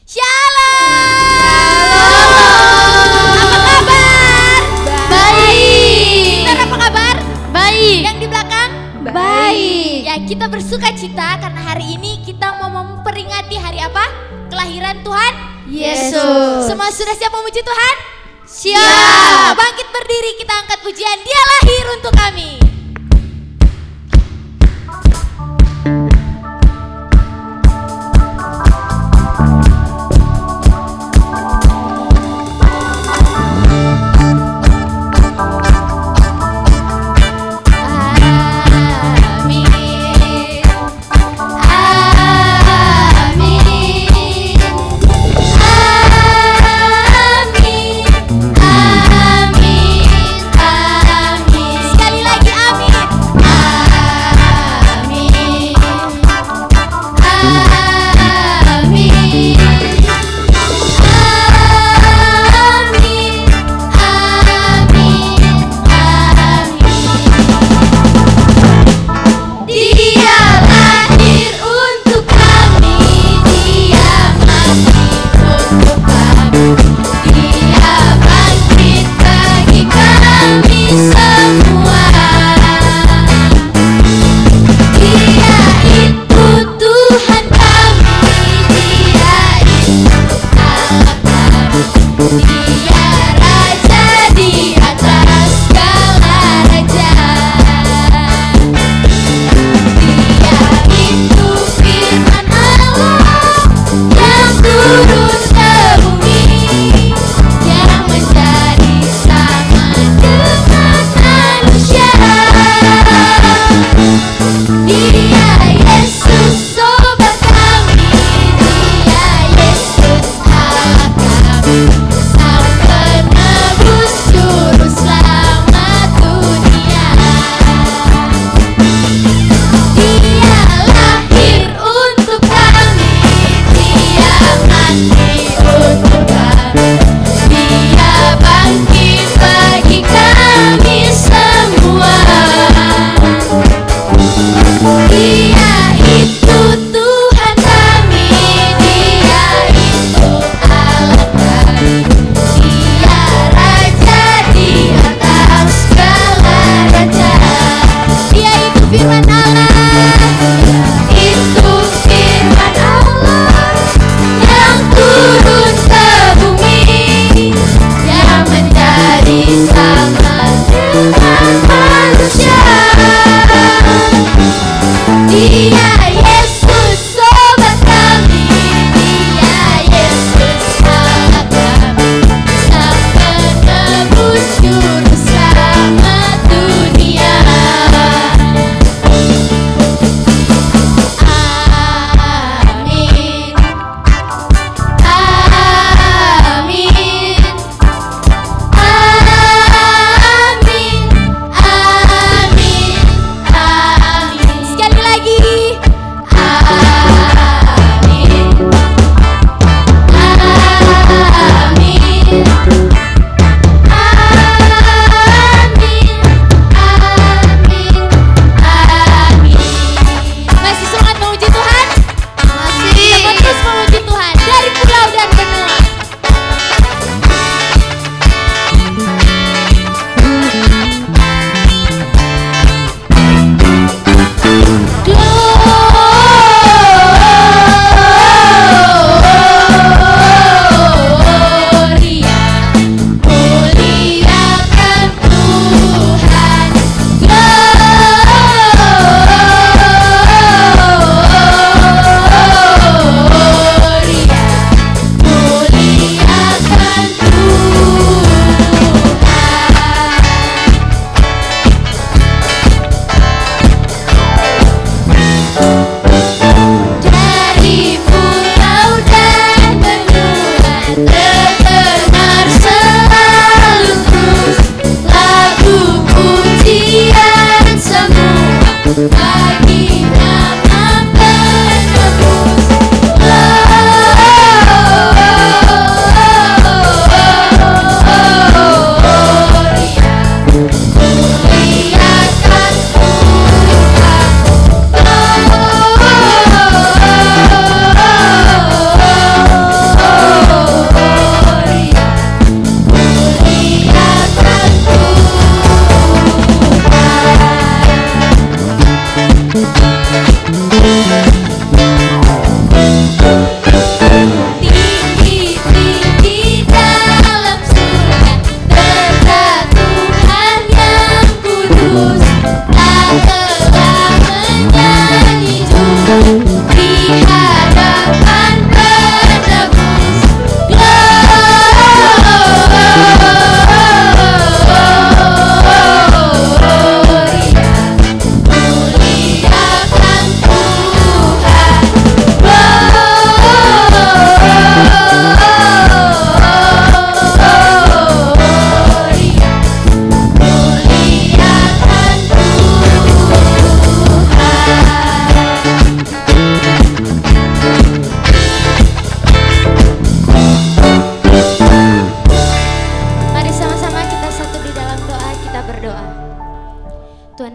Shalom. Apa kabar? Baik. Benar apa kabar? Baik. Yang di belakang? Baik. Ya, kita bersuka cita karena hari ini kita mau memperingati hari apa? Kelahiran Tuhan Yesus. Semua sudah siap memuji Tuhan? Siap. Bangkit berdiri, kita angkat pujian. Dia lahir untuk kami. Sekali lagi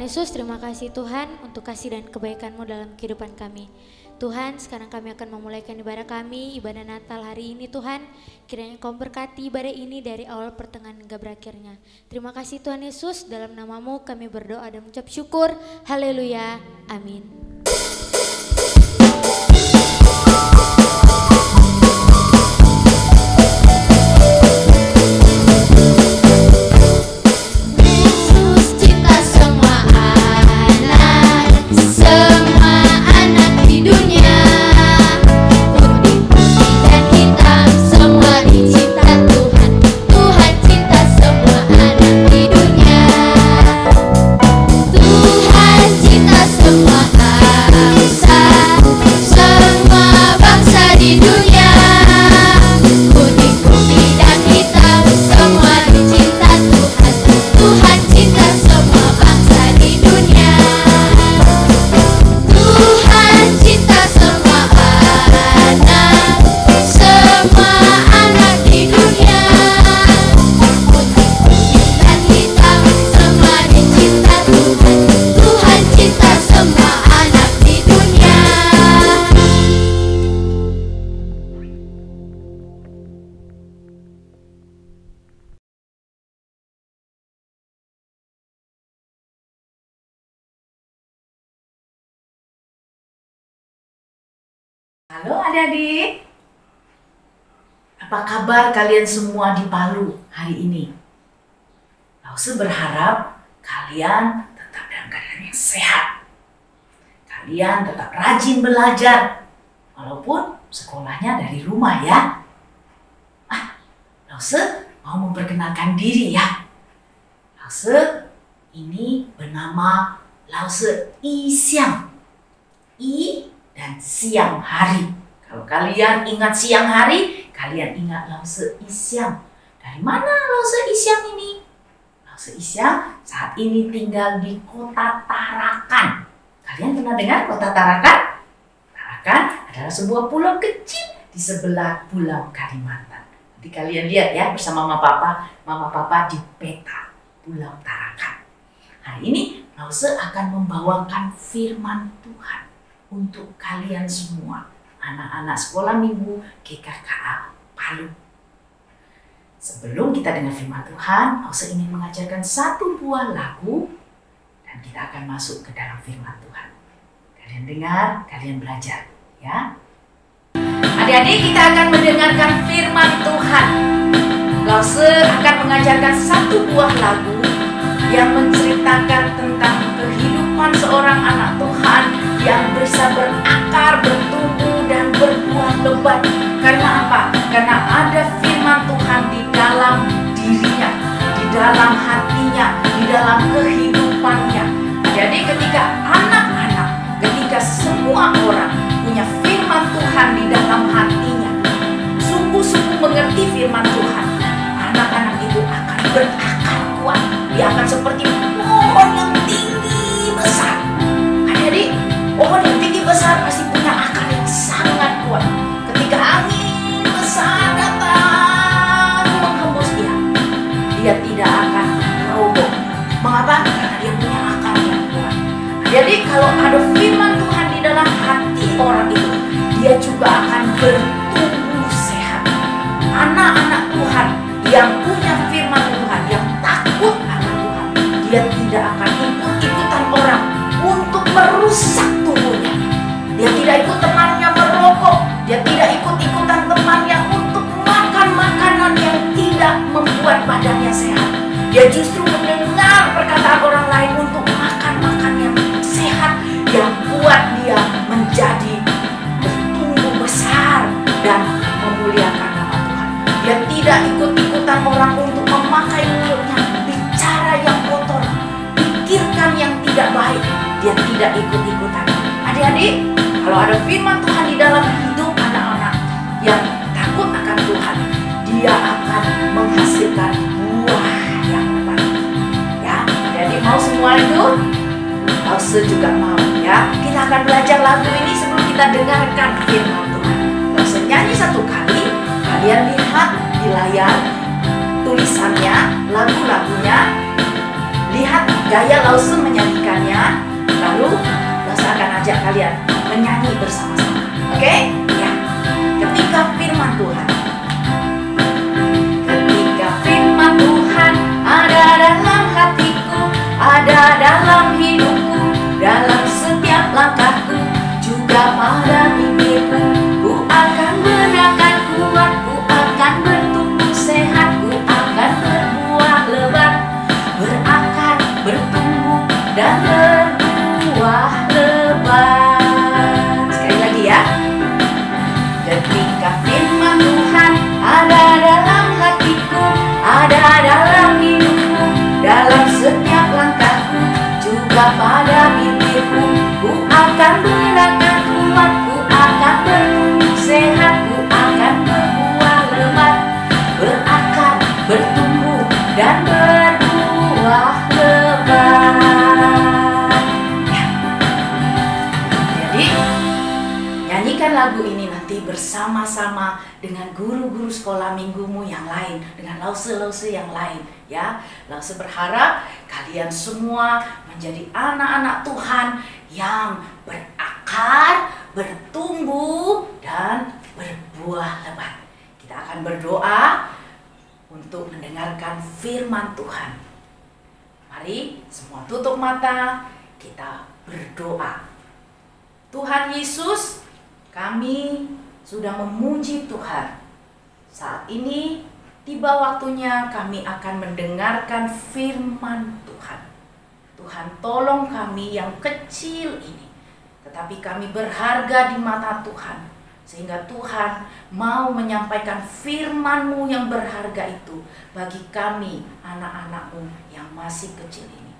Yesus, terima kasih Tuhan untuk kasih dan kebaikan-Mu dalam kehidupan kami. Tuhan, sekarang kami akan memulaikan ibadah kami, ibadah Natal hari ini Tuhan. Kiranya Kau berkati ibadah ini dari awal pertengahan hingga berakhirnya. Terima kasih Tuhan Yesus, dalam nama-Mu kami berdoa dan mengucap syukur. Haleluya, amin. Halo adik-adik, apa kabar kalian semua di Palu hari ini? Lause berharap kalian tetap dalam keadaan yang sehat. Kalian tetap rajin belajar, walaupun sekolahnya dari rumah ya. Lause mau memperkenalkan diri ya. Lause ini bernama Lause I Siang. I dan siang hari. Kalau kalian ingat siang hari, kalian ingat Lause I Siang. Dari mana Lause I Siang ini? Lause I Siang saat ini tinggal di Kota Tarakan. Kalian pernah dengar Kota Tarakan? Tarakan adalah sebuah pulau kecil di sebelah Pulau Kalimantan. Nanti kalian lihat ya bersama mama papa di peta Pulau Tarakan. Hari ini Lause akan membawakan firman Tuhan untuk kalian semua, anak-anak sekolah minggu GKKA Palu. Sebelum kita dengar firman Tuhan, Lause ingin mengajarkan satu buah lagu dan kita akan masuk ke dalam firman Tuhan. Kalian dengar, kalian belajar, ya. Adik-adik, kita akan mendengarkan firman Tuhan. Lause akan mengajarkan satu buah lagu yang menceritakan tentang kehidupan seorang anak Tuhan yang bisa berakar, bertumbuh, dan berbuah lebat. Karena apa? Karena ada firman Tuhan di dalam dirinya, di dalam hatinya, di dalam kehidupannya. Jadi ketika anak-anak, ketika semua orang punya firman Tuhan di dalam hatinya, sungguh-sungguh mengerti firman Tuhan, anak-anak itu akan berakar kuat. Dia akan seperti pohon yang tinggi besar. Adik-adik, pohon yang tinggi besar pasti punya akar yang sangat kuat. Ketika angin besar datang menghembus dia tidak akan roboh. Mengapa? Karena dia punya akar yang kuat. Jadi kalau ada firman Tuhan di dalam hati orang itu, dia juga akan bertumbuh sehat. Anak-anak Tuhan yang punya firman Tuhan, yang takut akan Tuhan, dia tidak akan ikut-ikutan orang untuk merusak tubuhnya. Dia tidak ikut temannya merokok. Dia tidak ikut-ikutan temannya untuk makan makanan yang tidak membuat badannya sehat. Dia justru mendengar perkataan orang lain untuk makan makan yang sehat, yang buat dia menjadi bertumbuh besar dan memuliakan nama Tuhan. Dia tidak ikut-ikutan orang untuk memakai mulutnya, bicara yang kotor, pikirkan yang tidak baik. Dia tidak ikut-ikutan. Adik-adik, kalau ada firman Tuhan di dalam hidup anak-anak yang takut akan Tuhan, dia akan menghasilkan buah yang lebat. Ya, adik-adik mau semua itu? Lause juga mau ya. Kita akan belajar lagu ini sebelum kita dengarkan firman Tuhan. Lause nyanyi satu kali, kalian lihat di layar tulisannya, lagu-lagunya, lihat gaya Lause menyanyikannya, lalu Lause akan ajak kalian menyanyi bersama-sama. Oke? Ya. Ketika firman Tuhan. Ketika firman Tuhan ada dalam hatiku, ada dalam hidupku, dalam setiap langkahku, juga pada mimpiku, ku akan berakar kuat, ku akan bertumbuh sehat, ku akan berbuah lebat, berakar, bertumbuh, dan berbuah lebat. Sekali lagi ya. Ketika firman Tuhan ada dalam hatiku, ada dalam hidupku, dalam setiap langkahku, juga pada bibirku, ku akan berakar kuat, ku akan bertumbuh sehat, ku akan berbuah lebat, berakar, bertumbuh, dan berbuah lebat. Ya. Jadi, nyanyikan lagu ini nanti bersama-sama dengan guru-guru sekolah minggumu yang lain, dengan Lause-Lause yang lain ya. Lause berharap kalian semua menjadi anak-anak Tuhan yang berakar, bertumbuh, dan berbuah lebat. Kita akan berdoa untuk mendengarkan firman Tuhan. Mari semua tutup mata, kita berdoa. Tuhan Yesus, kami sudah memuji Tuhan. Saat ini tiba waktunya kami akan mendengarkan firman Tuhan. Tuhan, tolong kami yang kecil ini, tetapi kami berharga di mata Tuhan, sehingga Tuhan mau menyampaikan firman-Mu yang berharga itu bagi kami, anak-anak-Mu yang masih kecil ini.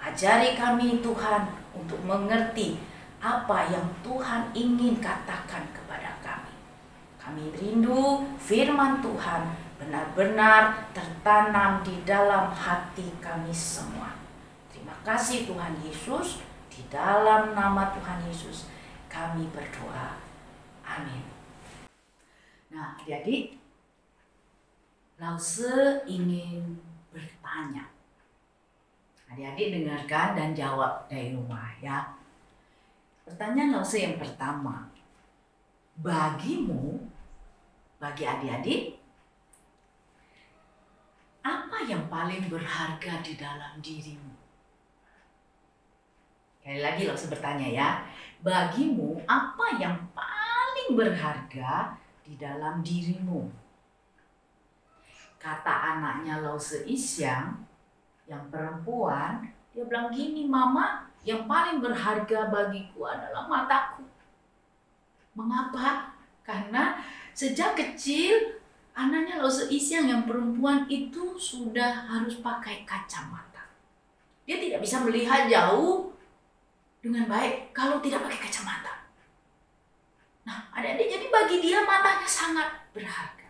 Ajari kami Tuhan untuk mengerti apa yang Tuhan ingin katakan kepada kami. Kami rindu firman Tuhan benar-benar tertanam di dalam hati kami semua. Terima kasih Tuhan Yesus, di dalam nama Tuhan Yesus kami berdoa. Amin. Nah, adik-adik, Lause ingin bertanya. Adik-adik dengarkan dan jawab dari rumah ya. Pertanyaan Lause yang pertama, bagimu, bagi adik-adik, apa yang paling berharga di dalam dirimu? Sekali lagi Lause bertanya ya, bagimu apa yang paling berharga di dalam dirimu? Kata anaknya Lause Isyang, yang perempuan, dia bilang gini, Mama, yang paling berharga bagiku adalah mataku. Mengapa? Karena sejak kecil anaknya Lause Isyang yang perempuan itu sudah harus pakai kacamata. Dia tidak bisa melihat jauh dengan baik kalau tidak pakai kacamata. Nah, adik-adik, jadi bagi dia matanya sangat berharga.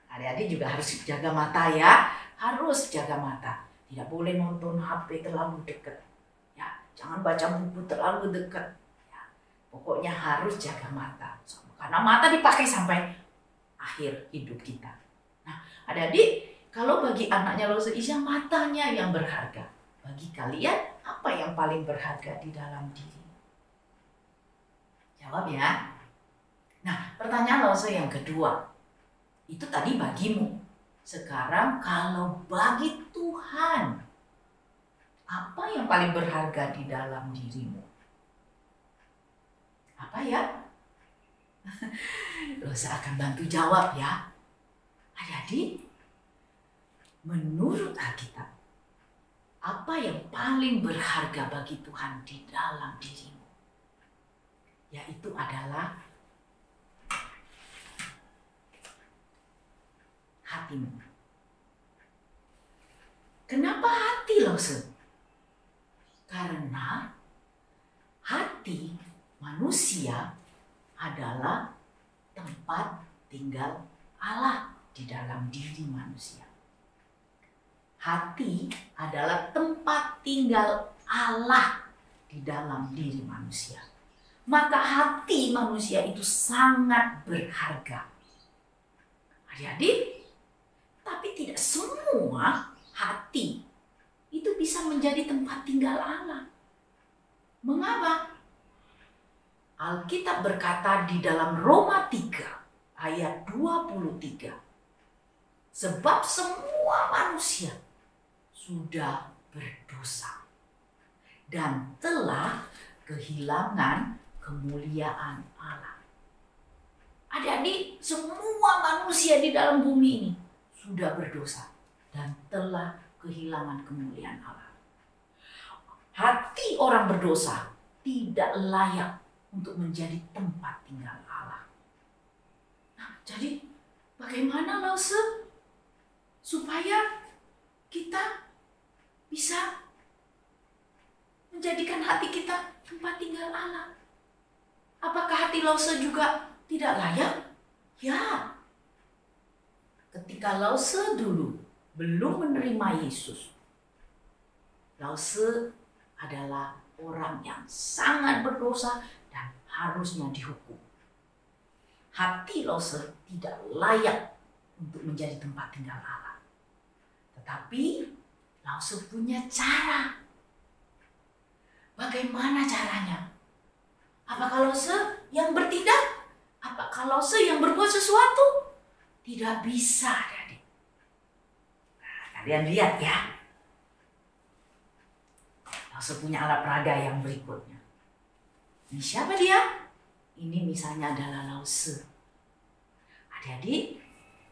Adik-adik juga harus jaga mata ya, harus jaga mata. Tidak boleh nonton HP terlalu dekat. Ya, jangan baca buku terlalu dekat. Ya, pokoknya harus jaga mata. Karena mata dipakai sampai akhir hidup kita. Nah, adik-adik, kalau bagi anaknya Lause Isyang matanya yang berharga. Bagi kalian, apa yang paling berharga di dalam diri? Jawab ya. Nah, pertanyaan Lause yang kedua. Itu tadi bagimu. Sekarang kalau bagi Tuhan, apa yang paling berharga di dalam dirimu? Apa ya? Lause akan bantu jawab ya. Adik-adik, menurut Alkitab, apa yang paling berharga bagi Tuhan di dalam dirimu? Yaitu adalah hatimu. Kenapa hati, Lause? Karena hati manusia adalah tempat tinggal Allah di dalam diri manusia. Hati adalah tempat tinggal Allah di dalam diri manusia. Maka hati manusia itu sangat berharga. Adik-adik, tapi tidak semua hati itu bisa menjadi tempat tinggal Allah. Mengapa? Alkitab berkata di dalam Roma 3 ayat 23. Sebab semua manusia sudah berdosa dan telah kehilangan kemuliaan Allah. Adik-adik, semua manusia di dalam bumi ini sudah berdosa dan telah kehilangan kemuliaan Allah. Hati orang berdosa tidak layak untuk menjadi tempat tinggal Allah. Nah, jadi bagaimana Lause supaya kita bisa menjadikan hati kita tempat tinggal Allah? Apakah hati Lause juga tidak layak? Ya. Ketika Lause dulu belum menerima Yesus, Lause adalah orang yang sangat berdosa dan harusnya dihukum. Hati Lause tidak layak untuk menjadi tempat tinggal Allah. Tetapi Lause punya cara. Bagaimana caranya? Apakah Lause yang bertindak? Apakah Lause yang berbuat sesuatu? Tidak bisa, adik. Nah, kalian lihat ya. Lause punya alat peraga yang berikutnya. Ini siapa dia? Ini misalnya adalah Lause. Adik-adik,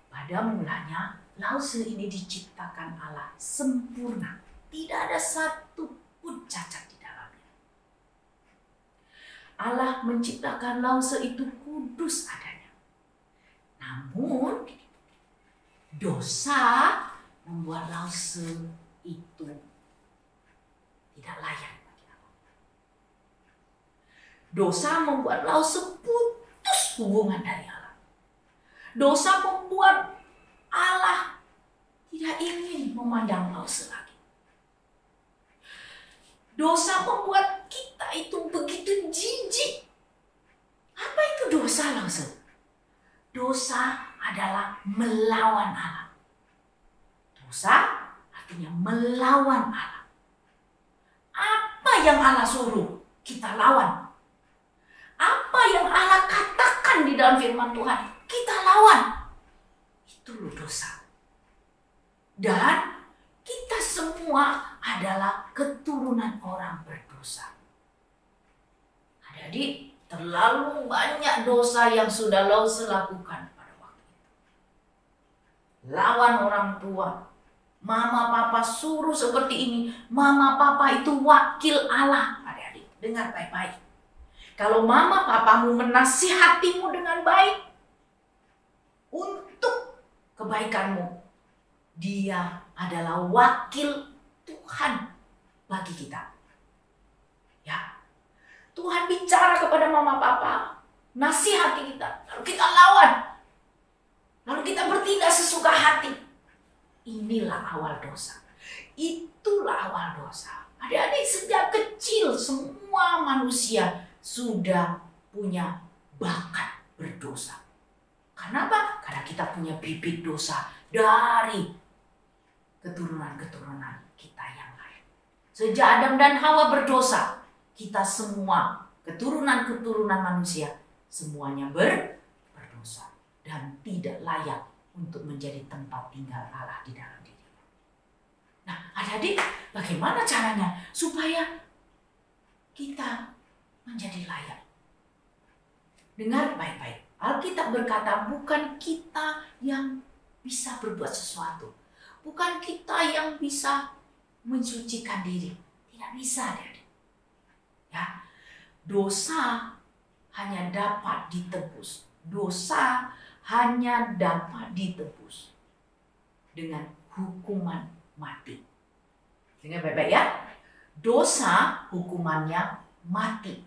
pada mulanya Lause ini diciptakan Allah sempurna. Tidak ada satu pun cacat di dalamnya. Allah menciptakan Lause itu kudus adanya. Namun, dosa membuat Lause itu tidak layak bagi Allah. Dosa membuat Lause putus hubungan dari Allah. Dosa membuat Allah tidak ingin memandang Lause lagi. Dosa membuat kita itu begitu jijik. Apa itu dosa, Lause? Dosa adalah melawan Allah. Dosa artinya melawan Allah. Apa yang Allah suruh, kita lawan. Apa yang Allah katakan di dalam firman Tuhan, kita lawan. Itu loh dosa. Dan kita semua adalah keturunan orang berdosa. Adik-adik, terlalu banyak dosa yang sudah Lause lakukan pada waktu itu. Lawan orang tua. Mama papa suruh seperti ini. Mama papa itu wakil Allah. Adik-adik, dengar baik-baik. Kalau mama papamu menasihatimu dengan baik untuk kebaikanmu, dia adalah wakil Tuhan bagi kita. Ya. Tuhan bicara kepada mama papa, nasihati kita, lalu kita lawan. Lalu kita bertindak sesuka hati. Inilah awal dosa. Itulah awal dosa. Adik-adik, sejak kecil semua manusia sudah punya bakat berdosa. Kenapa? Karena kita punya bibit dosa dari keturunan-keturunan kita yang lain. Sejak Adam dan Hawa berdosa, kita semua keturunan-keturunan manusia semuanya berdosa dan tidak layak untuk menjadi tempat tinggal Allah di dalam diri. Nah, adik-adik, bagaimana caranya supaya kita menjadi layak? Dengar baik-baik. Alkitab berkata bukan kita yang bisa berbuat sesuatu. Bukan kita yang bisa mensucikan diri. Tidak bisa, adik-adik. Ya, dosa hanya dapat ditebus. Dosa hanya dapat ditebus dengan hukuman mati. Dengar baik-baik ya. Dosa hukumannya mati.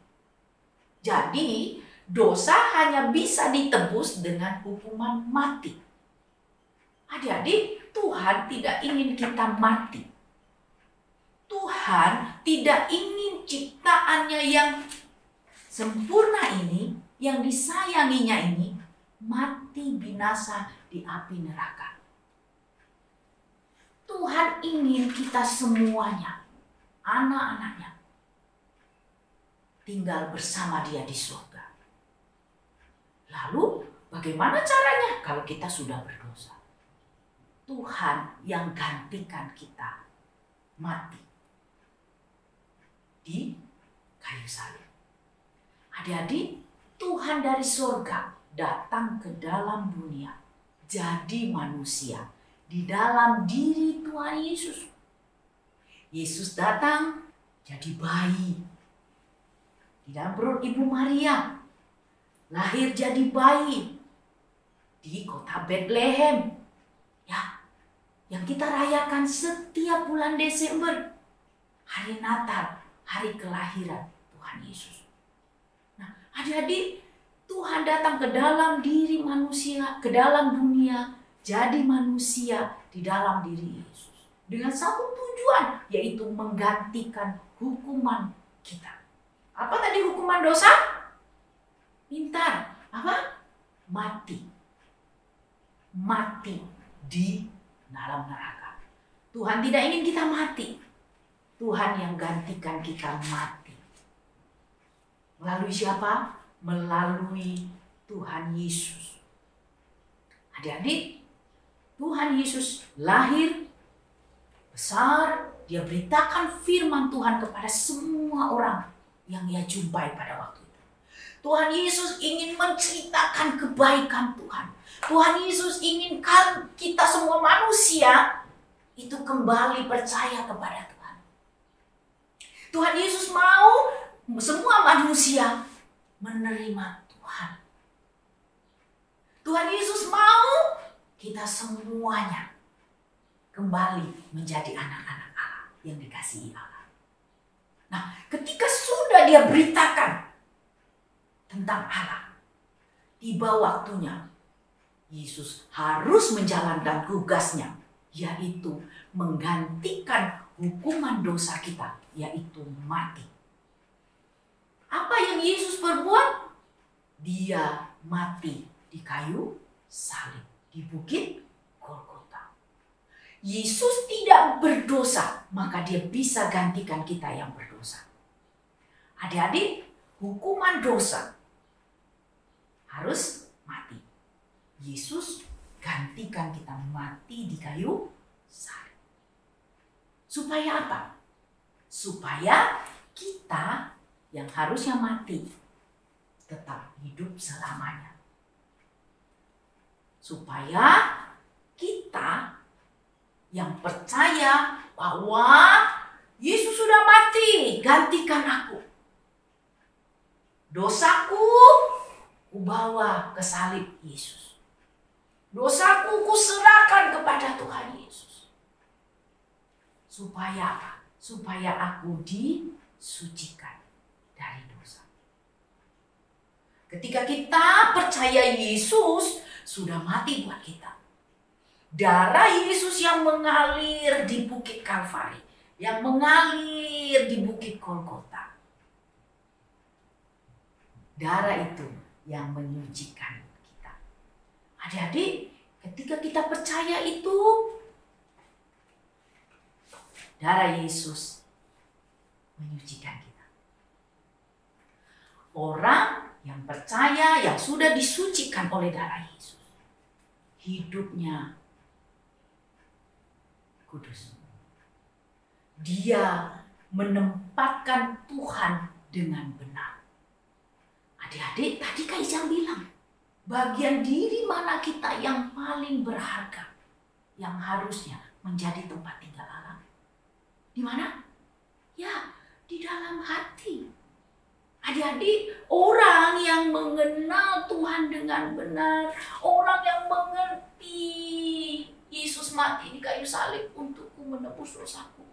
Jadi dosa hanya bisa ditebus dengan hukuman mati. Adik-adik, Tuhan tidak ingin kita mati. Tuhan tidak ingin ciptaannya yang sempurna ini, yang disayanginya ini, mati binasa di api neraka. Tuhan ingin kita semuanya, anak-anaknya, tinggal bersama Dia di surga. Lalu bagaimana caranya kalau kita sudah berdosa? Tuhan yang gantikan kita mati di kayu salib. Adik-adik, Tuhan dari surga datang ke dalam dunia, jadi manusia di dalam diri Tuhan Yesus. Yesus datang jadi bayi di dalam perut Ibu Maria, lahir jadi bayi di kota Bethlehem, ya, yang kita rayakan setiap bulan Desember, hari Natal, hari kelahiran Tuhan Yesus. Nah, adik-adik, Tuhan datang ke dalam diri manusia, ke dalam dunia, jadi manusia di dalam diri Yesus. Dengan satu tujuan, yaitu menggantikan hukuman kita. Apa tadi hukuman dosa? Pintar. Apa? Mati. Mati di dalam neraka. Tuhan tidak ingin kita mati. Tuhan yang gantikan kita mati. Melalui siapa? Melalui Tuhan Yesus. Adik-adik, Tuhan Yesus lahir, besar, Dia beritakan firman Tuhan kepada semua orang yang Ia jumpai pada waktu itu. Tuhan Yesus ingin menceritakan kebaikan Tuhan. Tuhan Yesus inginkan kita semua manusia itu kembali percaya kepada Tuhan. Tuhan Yesus mau semua manusia menerima Tuhan. Tuhan Yesus mau kita semuanya kembali menjadi anak-anak Allah yang dikasihi Allah. Nah, ketika sudah Dia beritakan tentang Allah, tiba waktunya Yesus harus menjalankan tugasnya, yaitu menggantikan hukuman dosa kita, yaitu mati. Apa yang Yesus perbuat? Dia mati di kayu salib di bukit Golgota. Yesus tidak berdosa, maka Dia bisa gantikan kita yang berdosa. Adik-adik, hukuman dosa harus mati. Yesus gantikan kita mati di kayu salib. Supaya apa? Supaya kita yang harusnya mati tetap hidup selamanya. Supaya kita yang percaya bahwa Yesus sudah mati, gantikan aku. Dosaku kubawa ke salib Yesus. Dosaku kuserahkan kepada Tuhan Yesus. Supaya apa? Supaya aku disucikan dari dosa. Ketika kita percaya Yesus sudah mati buat kita, darah Yesus yang mengalir di bukit Kalvari, yang mengalir di bukit Golgota, darah itu yang menyucikan kita. Adik-adik, ketika kita percaya itu, darah Yesus menyucikan kita. Orang yang percaya, yang sudah disucikan oleh darah Yesus, hidupnya kudus. Dia menempatkan Tuhan dengan benar. Adik-adik, tadi Kak Ijang bilang, bagian diri mana kita yang paling berharga, yang harusnya menjadi tempat tinggal Allah? Di mana? Ya, di dalam hati. Adik-adik, orang yang mengenal Tuhan dengan benar, orang yang mengerti Yesus mati di kayu salib untukku menebus dosaku,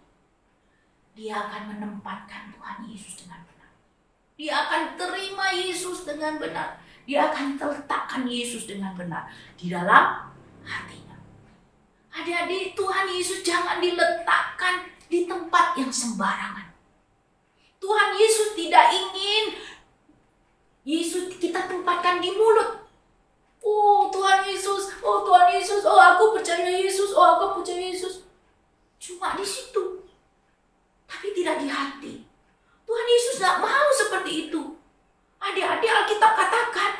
dia akan menempatkan Tuhan Yesus dengan benar. Dia akan terima Yesus dengan benar. Dia akan letakkan Yesus dengan benar di dalam hatinya. Adik-adik, Tuhan Yesus jangan diletakkan di tempat yang sembarangan. Tuhan Yesus tidak ingin Yesus kita tempatkan di mulut. Oh Tuhan Yesus, oh Tuhan Yesus, oh aku percaya Yesus, oh aku percaya Yesus. cuma di situ, tapi tidak di hati. Tuhan Yesus tidak mau seperti itu. Adik-adik, Alkitab katakan,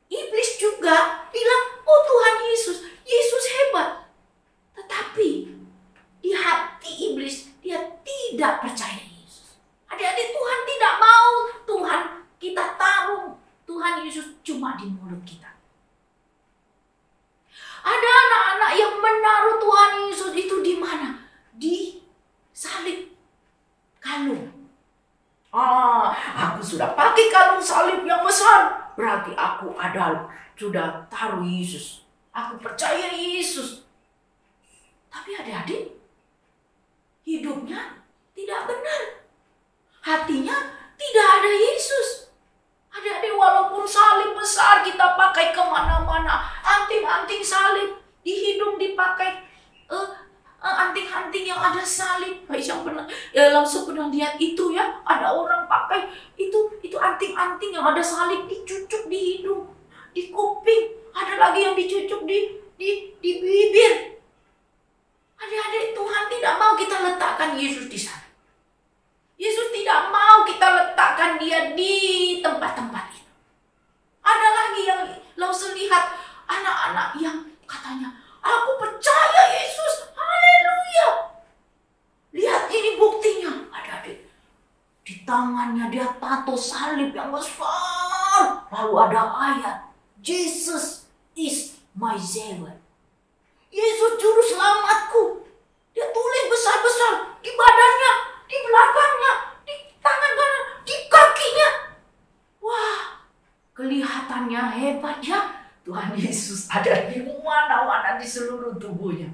iblis juga bilang, oh Tuhan Yesus, Yesus hebat. Tetapi di hati iblis, dia tidak percaya Yesus. Adik-adik, Tuhan tidak mau Tuhan kita taruh Tuhan Yesus cuma di mulut kita. Ada anak-anak yang menaruh Tuhan Yesus itu di mana? Di salib kalung. Aku sudah pakai kalung salib yang besar, berarti aku sudah taruh Yesus. Aku percaya Yesus. Tapi adik-adik, hidupnya tidak benar. Hatinya tidak ada Yesus. Adik-adik, walaupun salib besar kita pakai kemana-mana, anting-anting salib, di hidung dipakai anting-anting yang ada salib. Yang pernah langsung pernah lihat itu ya, ada orang pakai itu anting-anting yang ada salib dicucuk di hidung, di kuping, ada lagi yang dicucuk di bibir. Adik-adik, Tuhan tidak mau kita letakkan Yesus di sana. Yesus tidak mau kita letakkan dia di tempat-tempat itu. Ada lagi yang langsung lihat anak-anak yang katanya, aku percaya Yesus, haleluya. Lihat ini buktinya. Adik-adik, di tangannya dia tato salib yang besar. Lalu ada ayat, Jesus is my Savior. Yesus juru selamatku. Dia tulis besar-besar di badannya, di belakangnya, di tangan kanan, di kakinya. Wah, kelihatannya hebat ya. Tuhan Yesus ada di mana-mana di seluruh tubuhnya.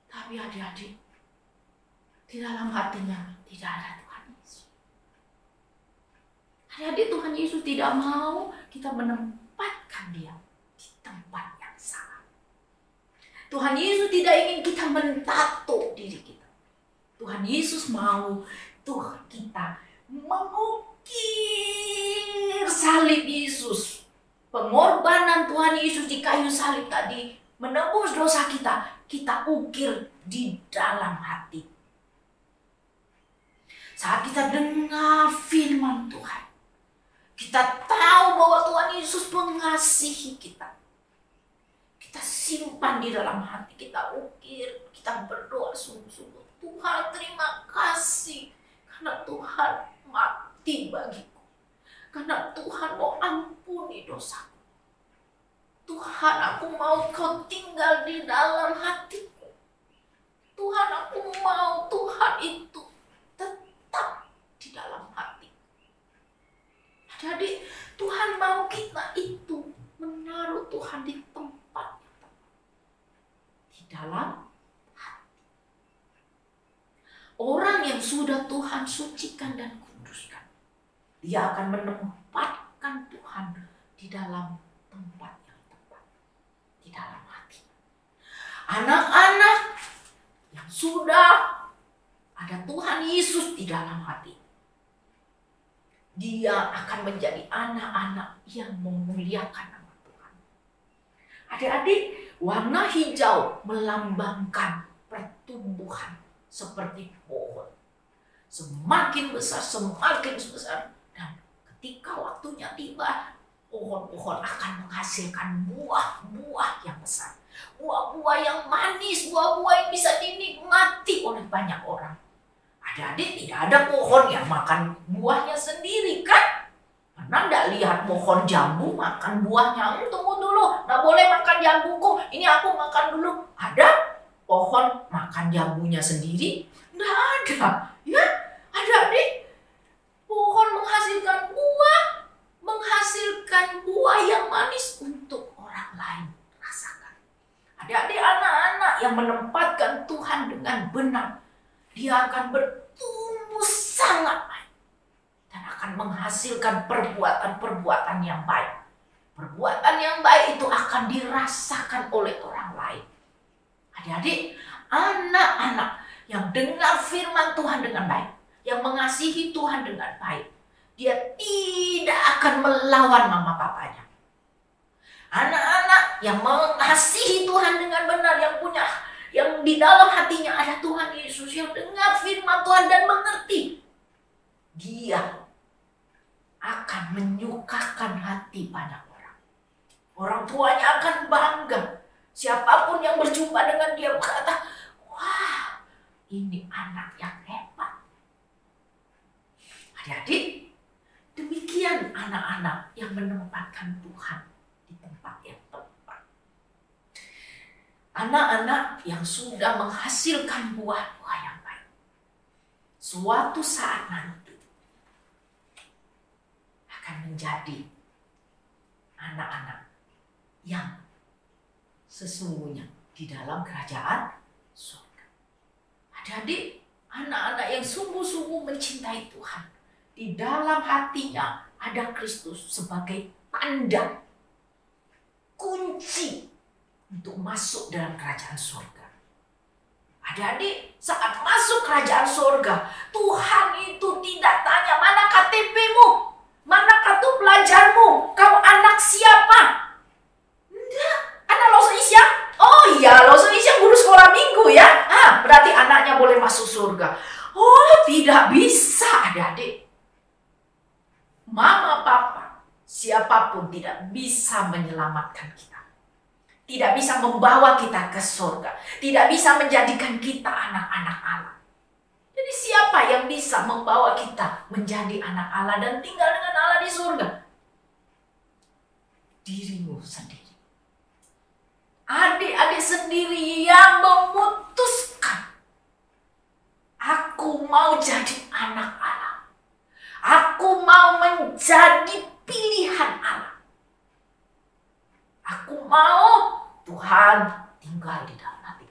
Tapi adik-adik, di dalam hatinya tidak ada Tuhan Yesus. Adik-adik, Tuhan Yesus tidak mau kita menempatkan dia di tempat yang salah. Tuhan Yesus tidak ingin kita mentato diri kita. Tuhan Yesus mau Tuhan kita mengukir salib Yesus. Pengorbanan Tuhan Yesus di kayu salib tadi menebus dosa kita. Kita ukir di dalam hati. Saat kita dengar firman Tuhan, kita tahu bahwa Tuhan Yesus mengasihi kita. Kita simpan di dalam hati, kita ukir, kita berdoa sungguh-sungguh. Tuhan, terima kasih karena Tuhan mati bagiku. Karena Tuhan mau ampuni dosaku. Tuhan, aku mau Kau tinggal di dalam hatiku. Tuhan, aku mau Tuhan itu tetap di dalam hati. Jadi Tuhan mau kita itu menaruh Tuhan di tempat yang tepat. Di dalam hati. Orang yang sudah Tuhan sucikan dan kuduskan, dia akan menempatkan Tuhan di dalam tempat yang tepat. Di dalam hati. Anak-anak yang sudah ada Tuhan Yesus di dalam hati, dia akan menjadi anak-anak yang memuliakan nama Tuhan. Adik-adik, warna hijau melambangkan pertumbuhan seperti pohon. Semakin besar, semakin besar. Dan ketika waktunya tiba, pohon-pohon akan menghasilkan buah-buah yang besar. Buah-buah yang manis, buah-buah yang bisa dinikmati oleh banyak orang. Adik-adik, tidak ada pohon yang makan buahnya sendiri kan? Pernah tidak lihat pohon jambu makan buahnya? Tunggu dulu, nggak boleh makan jambuku. Ini aku makan dulu. Ada pohon makan jambunya sendiri? Nggak ada. Ya, adik-adik, pohon menghasilkan buah yang manis untuk orang lain rasakan. Adik-adik, anak-anak yang menempatkan Tuhan dengan benar, dia akan bertumbuh sangat baik dan akan menghasilkan perbuatan-perbuatan yang baik. Perbuatan yang baik itu akan dirasakan oleh orang lain. Adik-adik, anak-anak yang dengar firman Tuhan dengan baik, yang mengasihi Tuhan dengan baik, dia tidak akan melawan mama papanya. Anak-anak yang mengasihi Tuhan dengan benar, yang di dalam hatinya ada Tuhan Yesus, yang dengar firman Tuhan dan mengerti, dia akan menyukakan hati banyak orang. Orang tuanya akan bangga. Siapapun yang berjumpa dengan dia berkata, wah, ini anak yang hebat. Adik-adik, demikian anak-anak yang menempatkan Tuhan di tempat yang tepat. Anak-anak yang sudah menghasilkan buah-buah yang baik. Suatu saat nanti akan menjadi anak-anak yang sesungguhnya di dalam kerajaan surga. Adik-adik, anak-anak yang sungguh-sungguh mencintai Tuhan, di dalam hatinya ada Kristus sebagai tanda, kunci untuk masuk dalam kerajaan surga. Adik-adik, saat masuk kerajaan surga, Tuhan itu tidak tanya mana KTP-mu, mana kartu pelajarmu, kau anak siapa? Enggak, anak Loso Isyang. Oh iya, Loso Isyang guru sekolah minggu ya. Berarti anaknya boleh masuk surga. Oh, tidak bisa, adik-adik. Mama, papa, siapapun tidak bisa menyelamatkan kita. Tidak bisa membawa kita ke surga. Tidak bisa menjadikan kita anak-anak Allah. Jadi siapa yang bisa membawa kita menjadi anak Allah dan tinggal dengan Allah di surga? Dirimu sendiri. Adik-adik sendiri yang memutuskan, aku mau jadi anak Allah. Aku mau menjadi pilihan Allah. Aku mau Tuhan tinggal di dalam hati.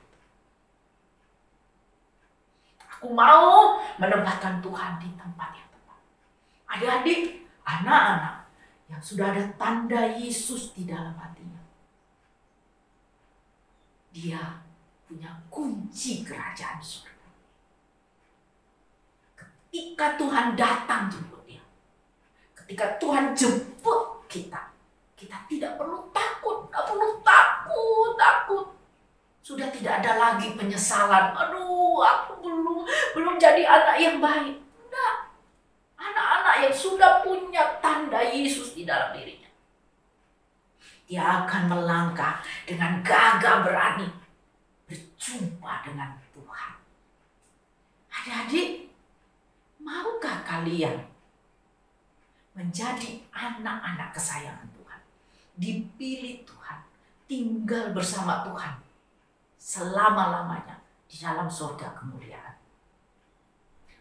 Aku mau menempatkan Tuhan di tempat yang tepat. Adik-adik, anak-anak yang sudah ada tanda Yesus di dalam hatinya, dia punya kunci kerajaan surga. Ketika Tuhan datang jemput dia, ketika Tuhan jemput kita, kita tidak perlu takut, tidak perlu takut. Sudah tidak ada lagi penyesalan. Aduh, aku belum jadi anak yang baik. Tidak. Anak-anak yang sudah punya tanda Yesus di dalam dirinya, dia akan melangkah dengan gagah berani berjumpa dengan Tuhan. Adik-adik, maukah kalian menjadi anak-anak kesayangan Tuhan, dipilih Tuhan, tinggal bersama Tuhan selama-lamanya di dalam surga kemuliaan?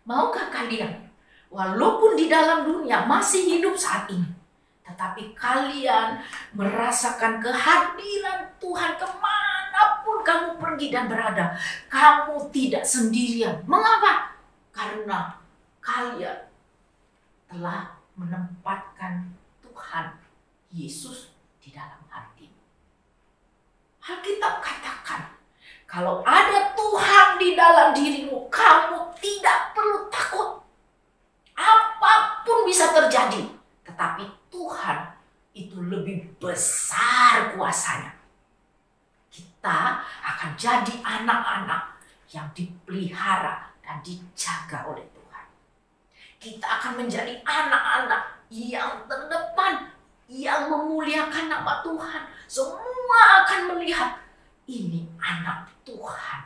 Maukah kalian, walaupun di dalam dunia masih hidup saat ini, tetapi kalian merasakan kehadiran Tuhan kemanapun kamu pergi dan berada, kamu tidak sendirian. Mengapa? Karena kalian telah menempatkan Tuhan Yesus di dalam hati. Alkitab katakan, kalau ada Tuhan di dalam dirimu, kamu tidak perlu takut. Apapun bisa terjadi, tetapi Tuhan itu lebih besar kuasanya. Kita akan jadi anak-anak yang dipelihara dan dijaga oleh Tuhan. Kita akan menjadi anak-anak yang terdepan, yang memuliakan nama Tuhan. Semua akan melihat, ini anak Tuhan.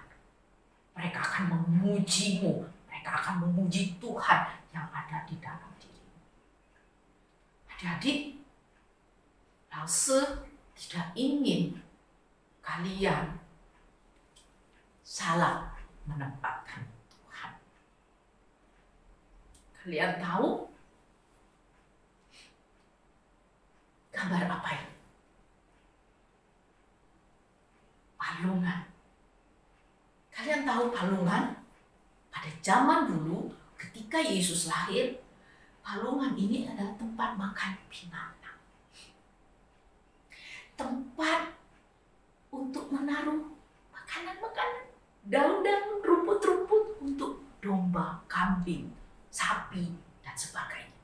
Mereka akan memujimu. Mereka akan memuji Tuhan yang ada di dalam dirimu. Adik-adik, Lause tidak ingin kalian salah menempatkan Tuhan. Kalian tahu gambar apa ini? Palungan. Kalian tahu palungan? Pada zaman dulu ketika Yesus lahir, palungan ini adalah tempat makan binatang. Tempat untuk menaruh makanan-makanan, daun-daun, rumput-rumput untuk domba, kambing, sapi, dan sebagainya.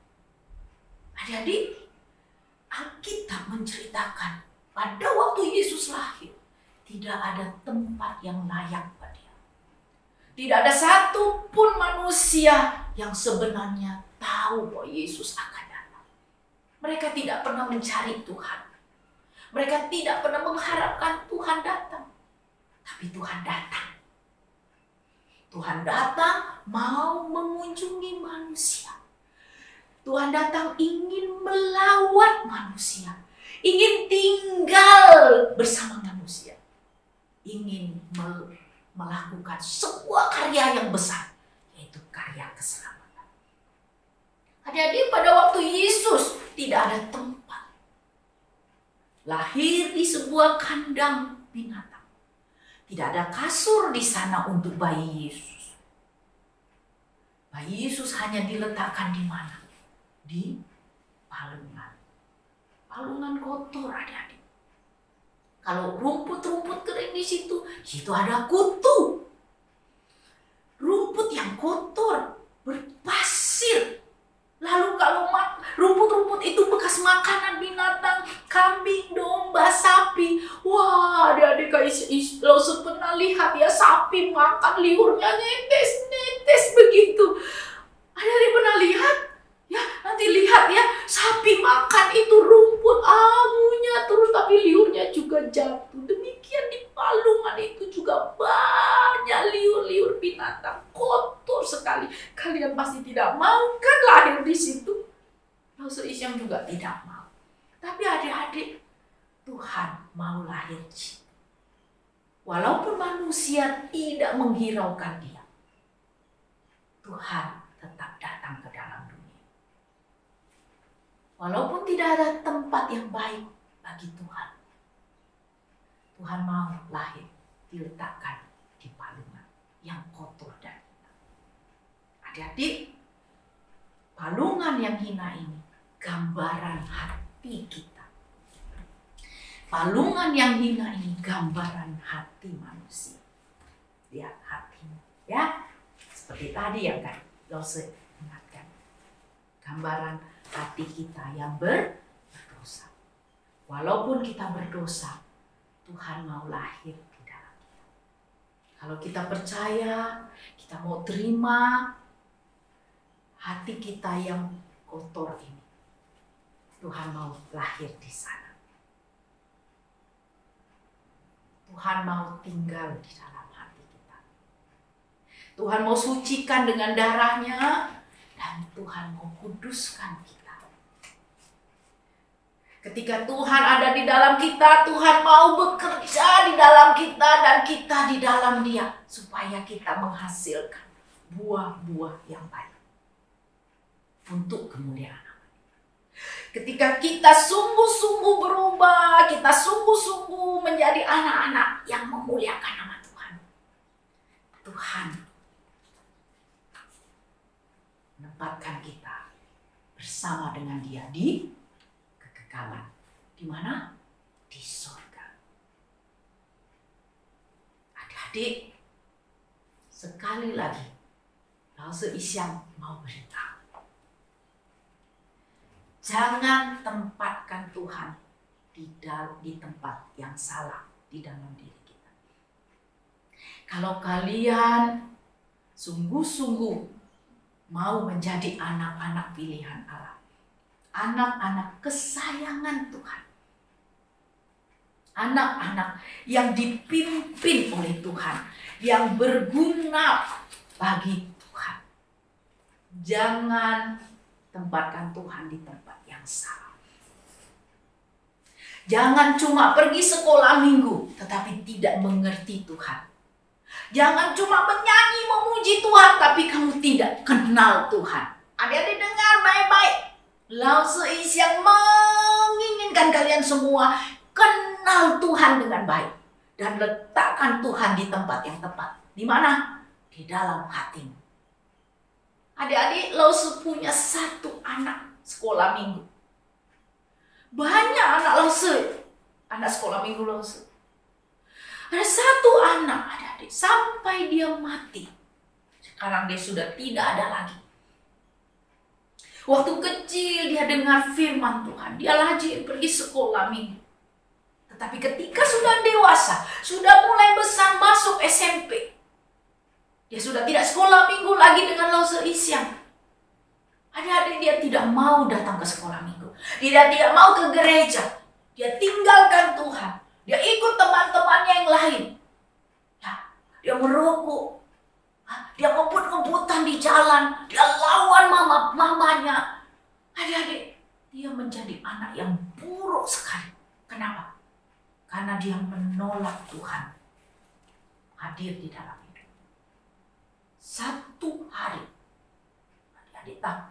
Adik-adik, Alkitab menceritakan pada waktu Yesus lahir, tidak ada tempat yang layak bagi dia. Tidak ada satupun manusia yang sebenarnya tahu bahwa Yesus akan datang. Mereka tidak pernah mencari Tuhan. Mereka tidak pernah mengharapkan Tuhan datang. Tapi Tuhan datang. Tuhan datang mau mengunjungi manusia. Tuhan datang ingin melawat manusia. Ingin tinggal bersama manusia. Ingin melakukan sebuah karya yang besar. Yaitu karya keselamatan. Adik-adik, pada waktu Yesus tidak ada tempat. Lahir di sebuah kandang binatang. Tidak ada kasur di sana untuk bayi Yesus. Bayi Yesus hanya diletakkan di mana? Di palungan. Palungan kotor, adik-adik. Kalau rumput-rumput kering di situ ada kutu. Rumput yang kotor, berpasir. Lalu kalau rumput-rumput itu bekas makanan binatang, kambing, domba, sapi. Wah, adik-adik kalau pernah lihat ya sapi makan liurnya netes begitu. Adik-adik pernah lihat? Ya, nanti lihat ya, sapi makan itu rumput amunya terus tapi liurnya juga jatuh. Demikian di palungan itu juga banyak liur-liur binatang kotor sekali. Kalian pasti tidak mau kan lahir di situ? Lalu Isyam juga tidak mau. Tapi adik-adik, Tuhan mau lahir di situ. Walaupun manusia tidak menghiraukan dia, Tuhan tetap datang ke dalam dunia. Walaupun tidak ada tempat yang baik bagi Tuhan, Tuhan mau lahir diletakkan di palungan yang kotor dan hina. Adik-adik, palungan yang hina ini gambaran hati kita. Palungan yang hina ini gambaran hati manusia. Lihat hatimu, ya. Seperti tadi yang kan Lose ingatkan. Gambaran hati kita yang berdosa. Walaupun kita berdosa, Tuhan mau lahir di dalam kita. Kalau kita percaya, kita mau terima hati kita yang kotor ini, Tuhan mau lahir di sana. Tuhan mau tinggal di dalam hati kita. Tuhan mau sucikan dengan darahnya, dan Tuhan mau kuduskan kita. Ketika Tuhan ada di dalam kita, Tuhan mau bekerja di dalam kita dan kita di dalam Dia, supaya kita menghasilkan buah-buah yang baik untuk kemuliaan nama. Ketika kita sungguh-sungguh berubah, kita sungguh-sungguh menjadi anak-anak yang memuliakan nama Tuhan, Tuhan menempatkan kita bersama dengan Dia di kekekalan. Di mana? Di surga. Adik-adik, sekali lagi Lause Isyam mau beritahu, jangan tempatkan Tuhan di tempat yang salah di dalam diri kita. Kalau kalian sungguh-sungguh mau menjadi anak-anak pilihan Allah, anak-anak kesayangan Tuhan, anak-anak yang dipimpin oleh Tuhan, yang berguna bagi Tuhan, jangan tempatkan Tuhan di tempat yang salah. Jangan cuma pergi sekolah minggu tetapi tidak mengerti Tuhan. Jangan cuma menyanyi memuji Tuhan tapi kamu tidak kenal Tuhan. Adik-adik dengar baik-baik. Lause Isyam menginginkan kalian semua kenal Tuhan dengan baik dan letakkan Tuhan di tempat yang tepat. Di mana? Di dalam hatimu. Adik-adik, Lause punya satu anak sekolah minggu. Banyak anak Lause, anak sekolah minggu Lause. Ada satu anak, adik-adik, sampai dia mati. Sekarang dia sudah tidak ada lagi. Waktu kecil dia dengar firman Tuhan, dia rajin pergi sekolah minggu. Tetapi ketika sudah dewasa, sudah mulai besar masuk SMP, dia sudah tidak sekolah minggu lagi dengan Lause Isyang. Adik-adik, dia tidak mau datang ke sekolah minggu. Dia tidak mau ke gereja. Dia tinggalkan Tuhan. Dia ikut teman-temannya yang lain. Ya, dia merokok. Dia ngebut-ngebutan di jalan. Dia lawan mamanya. Adik-adik, dia menjadi anak yang buruk sekali. Kenapa? Karena dia menolak Tuhan hadir di dalam hidup. Satu hari, adik-adik tahu,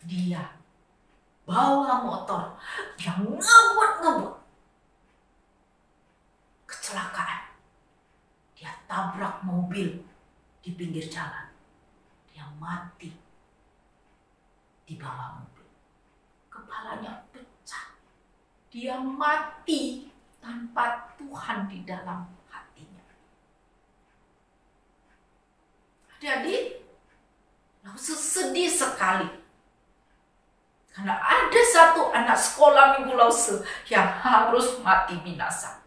dia bawa motor, dia ngebut-ngebut. Kecelakaan. Dia tabrak mobil di pinggir jalan. Dia mati di bawah mobil. Kepalanya pecah. Dia mati tanpa Tuhan di dalam hatinya. Jadi, Lause sedih sekali. Karena ada satu anak sekolah minggu Lause yang harus mati binasa.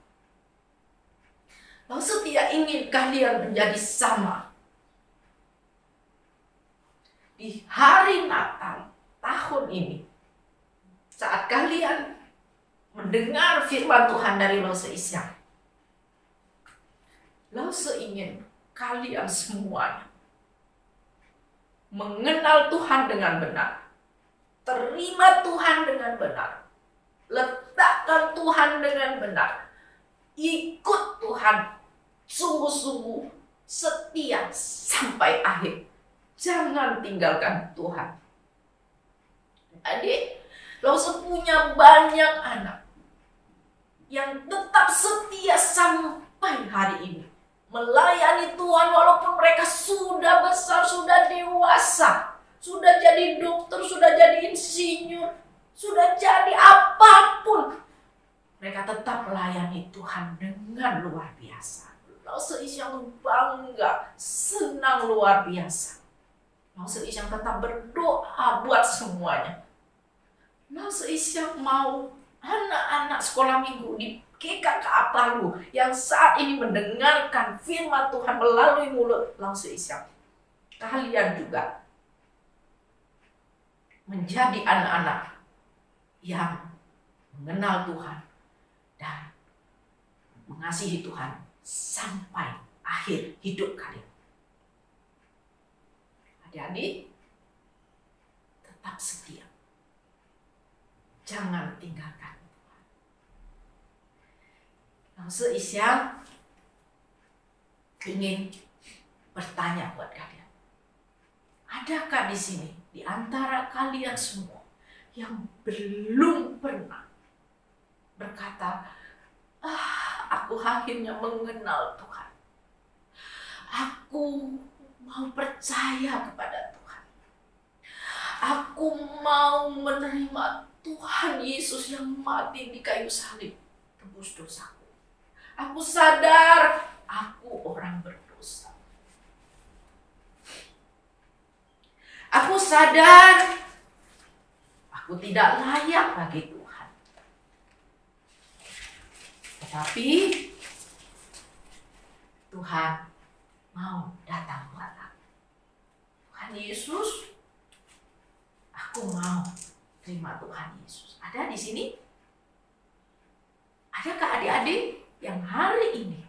Lause tidak ingin kalian menjadi sama. Di hari Natal tahun ini, saat kalian mendengar firman Tuhan dari Lause Isyang, Lause ingin kalian semuanya mengenal Tuhan dengan benar. Terima Tuhan dengan benar. Letakkan Tuhan dengan benar. Ikut Tuhan sungguh-sungguh setia sampai akhir. Jangan tinggalkan Tuhan. Adik, Lause punya banyak anak yang tetap setia sampai hari ini. Melayani Tuhan walaupun mereka sudah besar, sudah dewasa. Sudah jadi dokter, sudah jadi insinyur, sudah jadi apapun. Mereka tetap melayani Tuhan dengan luar biasa. Lause Isyang bangga, senang luar biasa. Lause Isyang tetap berdoa buat semuanya. Lause Isyang mau anak-anak sekolah minggu di GKK Palu yang saat ini mendengarkan firman Tuhan melalui mulut Lause Isyang. Kalian juga menjadi anak-anak yang mengenal Tuhan dan mengasihi Tuhan sampai akhir hidup kalian. Adik-adik, tetap setia. Jangan tinggalkan Tuhan. Lause Isyang ingin bertanya buat kalian. Adakah di sini, di antara kalian semua yang belum pernah berkata, aku akhirnya mengenal Tuhan. Aku mau percaya kepada Tuhan. Aku mau menerima Tuhan Yesus yang mati di kayu salib, tebus dosaku. Aku sadar aku orang berdosa. Aku sadar aku tidak layak bagi Tuhan. Tetapi Tuhan mau datang buat aku. Tuhan Yesus, aku mau terima Tuhan Yesus. Ada di sini? Adakah adik-adik yang hari ini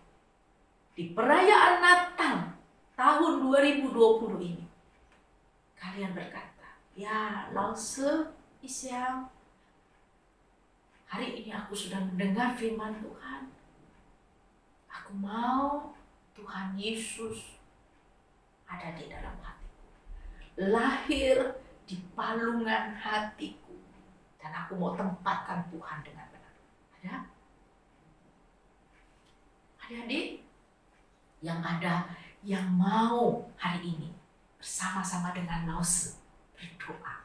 di perayaan Natal tahun 2020 ini kalian berkata, ya Lause Isyang, hari ini aku sudah mendengar firman Tuhan. Aku mau Tuhan Yesus ada di dalam hatiku, lahir di palungan hatiku, dan aku mau tempatkan Tuhan dengan benar. Ada? Adik-adik yang ada yang mau hari ini bersama-sama dengan Lause berdoa,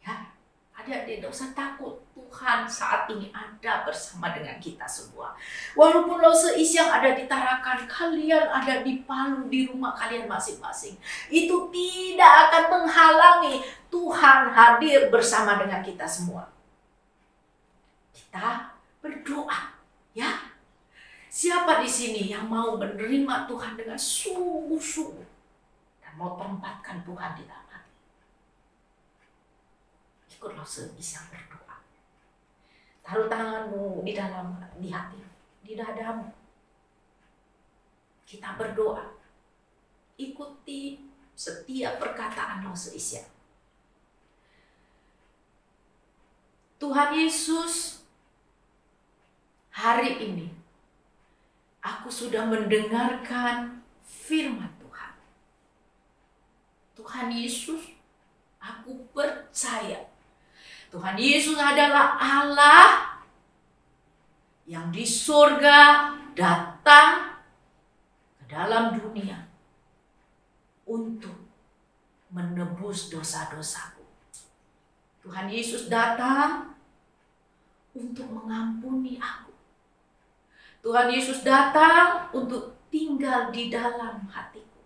ya. Adik-adik tidak usah takut, Tuhan saat ini ada bersama dengan kita semua. Walaupun Lause Isyang ada di Tarakan, kalian ada di Palu, di rumah kalian masing-masing, itu tidak akan menghalangi Tuhan hadir bersama dengan kita semua. Kita berdoa, ya. Siapa di sini yang mau menerima Tuhan dengan sungguh-sungguh dan mau tempatkan Tuhan di dalam hati? Ikutlah seisiang berdoa. Taruh tanganmu di hati, di dadamu. Kita berdoa. Ikuti setiap perkataan Roh seisiang. Tuhan Yesus, hari ini aku sudah mendengarkan firman Tuhan. Tuhan Yesus, aku percaya Tuhan Yesus adalah Allah yang di surga datang ke dalam dunia untuk menebus dosa-dosaku. Tuhan Yesus datang untuk mengampuni aku. Tuhan Yesus datang untuk tinggal di dalam hatiku.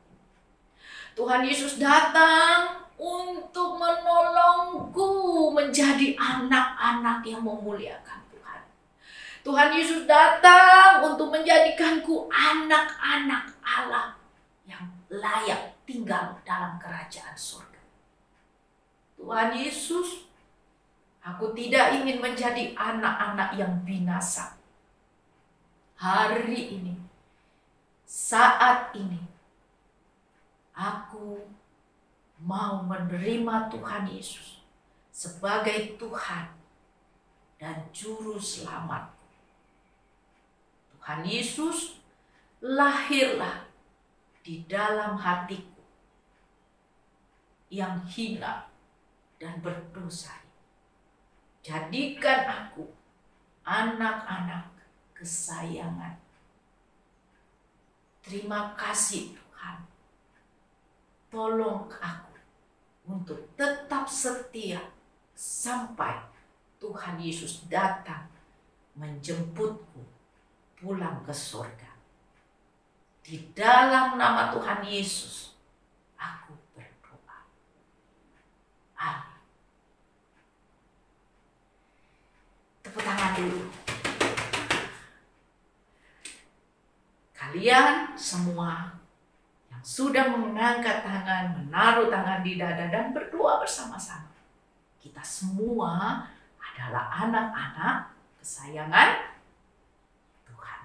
Tuhan Yesus datang untuk menolongku menjadi anak-anak yang memuliakan Tuhan. Tuhan Yesus datang untuk menjadikanku anak-anak Allah yang layak tinggal dalam kerajaan surga. Tuhan Yesus, aku tidak ingin menjadi anak-anak yang binasa. Hari ini, saat ini, aku mau menerima Tuhan Yesus sebagai Tuhan dan Juru Selamat. Tuhan Yesus, lahirlah di dalam hatiku yang hina dan berdosa. Jadikan aku anak-anak kesayangan. Terima kasih Tuhan. Tolong aku untuk tetap setia sampai Tuhan Yesus datang menjemputku pulang ke surga. Di dalam nama Tuhan Yesus, aku berdoa. Amin. Tepuk tangan dulu. Kalian semua yang sudah mengangkat tangan, menaruh tangan di dada dan berdoa bersama-sama. Kita semua adalah anak-anak kesayangan Tuhan.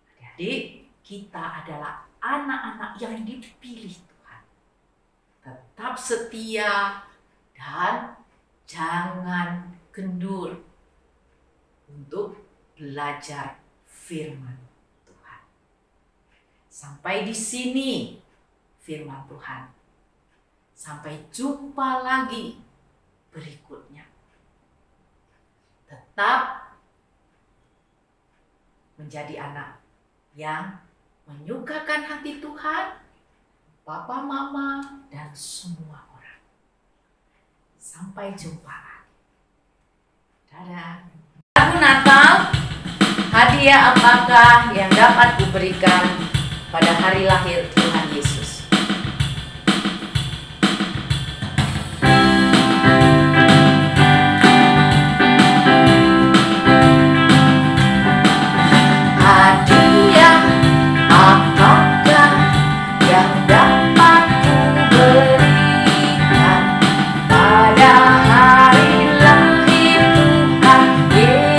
Adik-adik, kita adalah anak-anak yang dipilih Tuhan. Tetap setia dan jangan kendur untuk belajar firman. Sampai di sini firman Tuhan. Sampai jumpa lagi berikutnya. Tetap menjadi anak yang menyukakan hati Tuhan, Papa, Mama, dan semua orang. Sampai jumpa. Dadah. Lagu Natal, hadiah apakah yang dapat kuberikan pada hari lahir Tuhan Yesus? Hadiah apakah yang dapat kuberikan pada hari lahir Tuhan Yesus?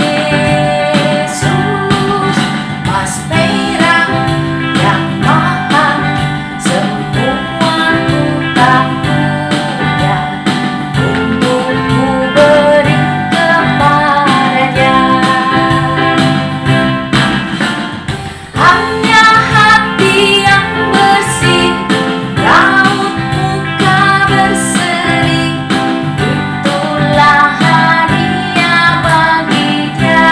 Mas perak yang mahal, semua ku tak punya untuk ku beri kepadanya. Hanya hati yang bersih, raut muka berseri, itulah hadiah baginya.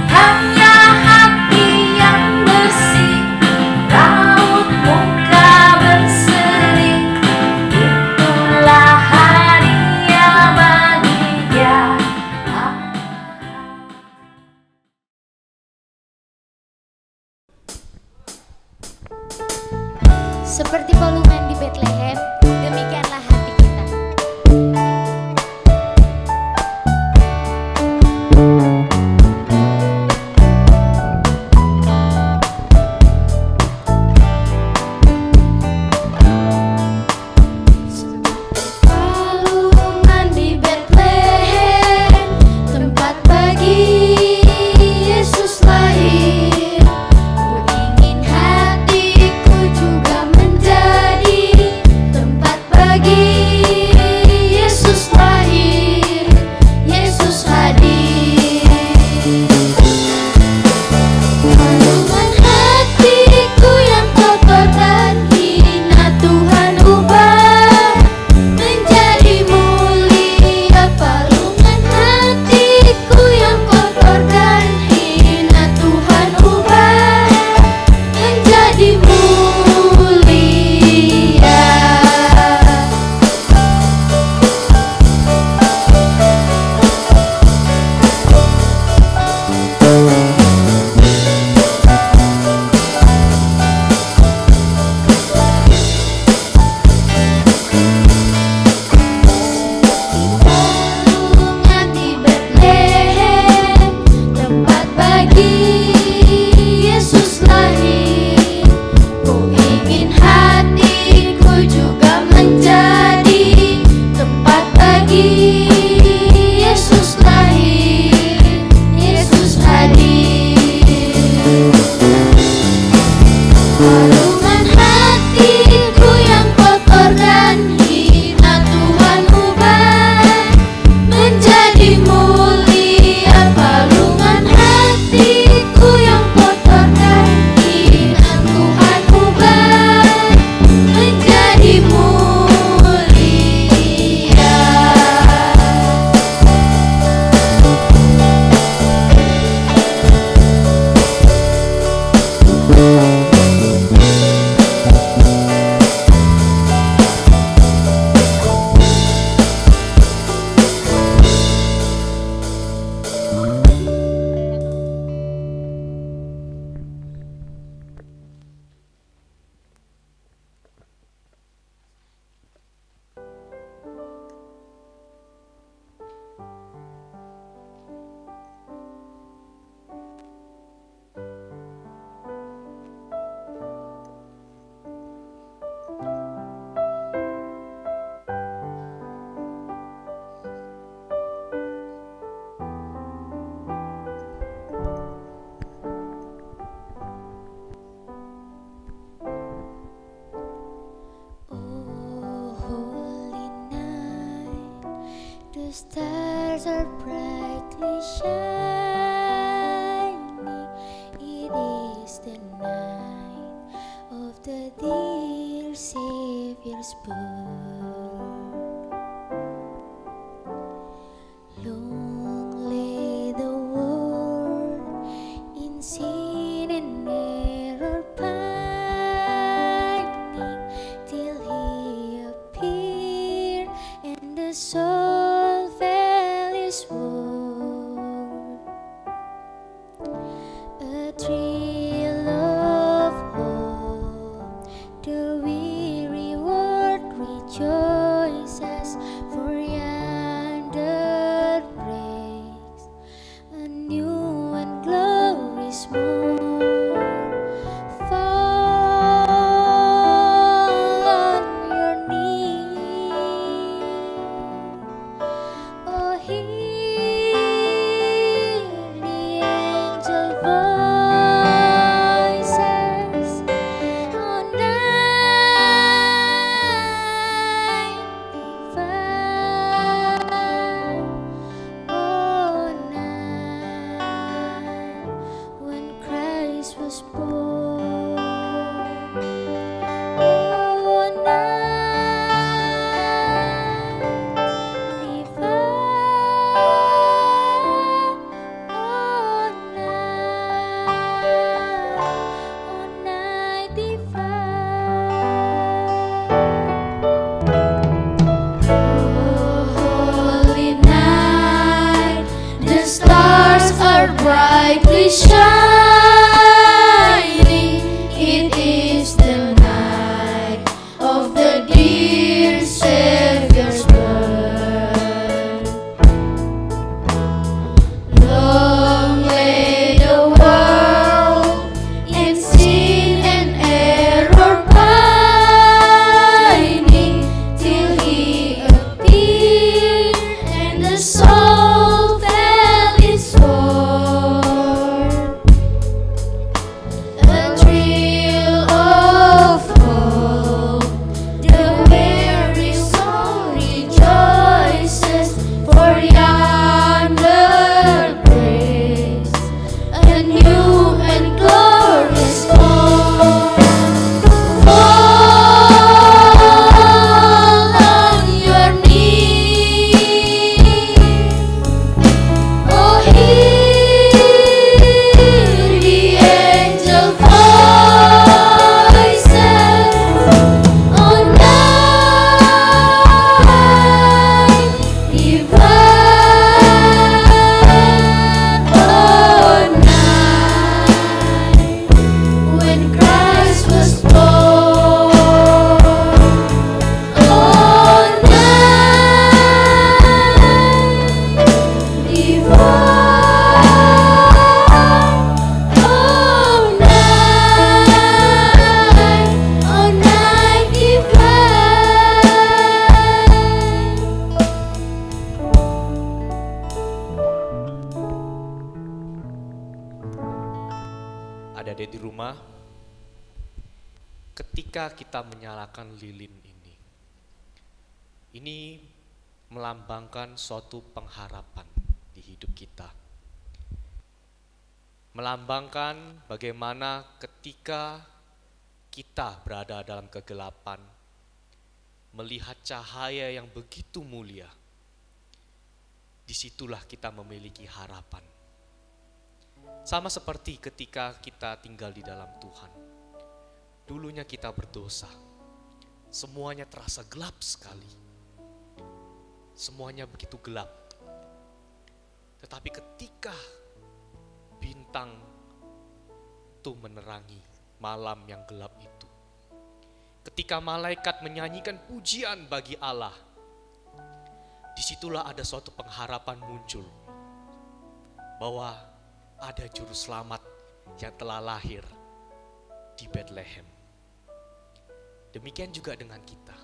Hanya hati yang bersih, raut muka berseri, itulah hadiah baginya. Seperti palungan di Bethlehem, demikianlah hati kita. stars are brightly shining. It is the night of the dear Savior's birth. Long lay the world in sin and error pining, till He appeared and the soul felt His word. A thrill of hope, the weary world rejoices, for yonder breaks a new and glorious morn. Fall on your knees, oh, hear the angel voices on night divine, oh, night when Christ was born, oh, night divine, oh, night divine. Holy night, the stars are brightly shining. It is the night of the dear Savior's birth. Long lay the world in sin and error pining, till He appeared and the soul felt His sword. A thrill of hope, the weary soul rejoices, for yonder breaks a new and glorious morn. Fall on your knees, oh, hear the angel voices on night divine, oh, night when Christ was born, oh, night divine, oh, night divine. Adik-adik di rumah, ketika kita menyalakan lilin ini melambangkan suatu pengharapan di hidup kita. Melambangkan bagaimana ketika kita berada dalam kegelapan, melihat cahaya yang begitu mulia, disitulah kita memiliki harapan. Sama seperti ketika kita tinggal di dalam Tuhan. Dulunya kita berdosa, semuanya terasa gelap sekali. Semuanya begitu gelap. Tetapi ketika bintang itu menerangi malam yang gelap itu, ketika malaikat menyanyikan pujian bagi Allah, disitulah ada suatu pengharapan muncul bahwa ada juru selamat yang telah lahir di Bethlehem. Demikian juga dengan kita.